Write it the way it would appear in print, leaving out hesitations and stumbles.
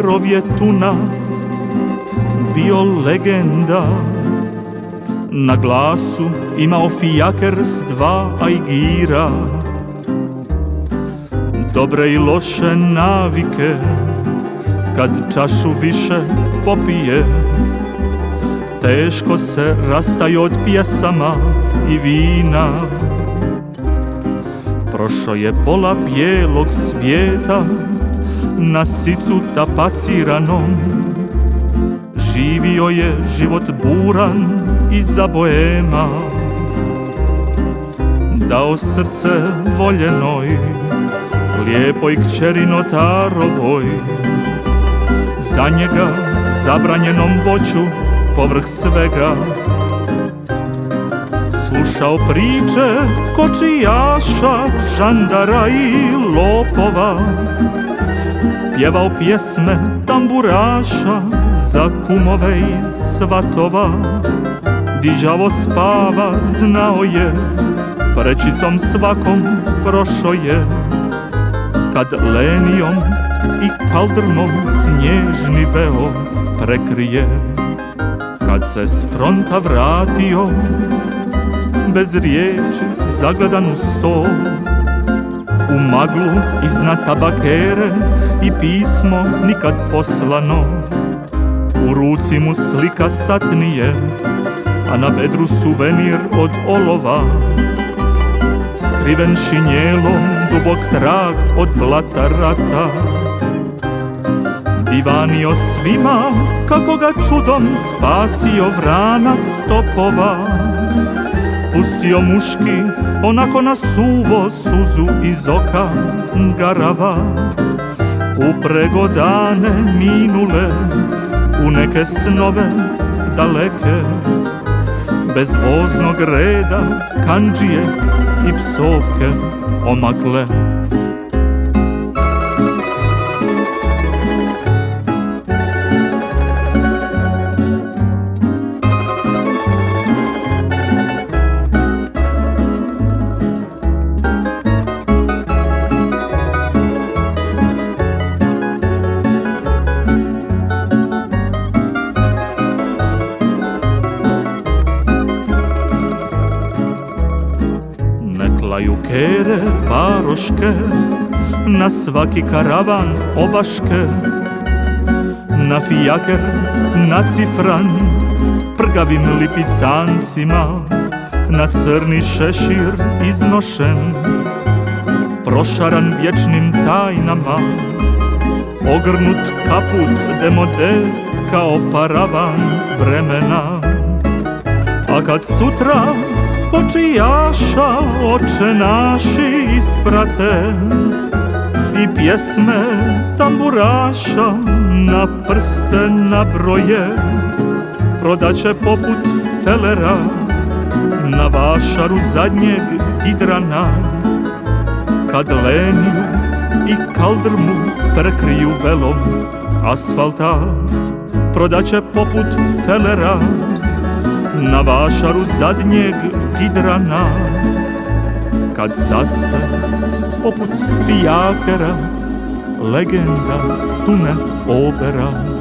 carov je tuna bio legenda. Na glasu imao fijaker s 2 ajgira. Dobre i loše navike, kad čašu više popije, teško se rastaju od pjesama i vina. Prošao je pola bijelog svijeta na sicu tapaciranom. Živio je život buran iza boema. Dao srce voljenoj, lijepoj kćeri notarovoj. Za njega zabranjenom voću povrh svega. Slušao priče kočijaša, žandara i lopova. Pjevao pjesme tamburaša za kumove i svatova. Diđavo spava, znao je, prečicom svakom prošao je. Kad lenijom i kaldrmom snježni veo prekrije. Kad se s fronta vratio, bez riječi zagledan u stol, u maglu iznad tabakere i pismo nikad poslano. U ruci mu slika satnije, a na bedru suvenir od olova. Skriven šinjelom dubok trag od blata rata. Divanio svima kako ga čudom spasio vranac topova. Pustio muški onako na suvo suzu iz oka garava. Uprego dane minule u neke snove daleke. Bez voznog reda kandžije i psovke omakle. Laju kere paroške, na svaki karavan obaške. Na fijaker nacifran prgavim lipicancima. Na crni šešir iznošen, prošaran vječnim tajnama. Ogrnut kaput demode kao paravan vremena. A kad sutra kočijaša oče naši isprate i pjesme tamburaša na prste nabroje, prodaće poput felera na vašaru zadnjeg gidrana. Kad leniju i kaldrmu prekriju velom asfalta, prodaće poput felera na vašaru zadnjeg gidrana. Kad zaspe poput fijakera legenda tune opera.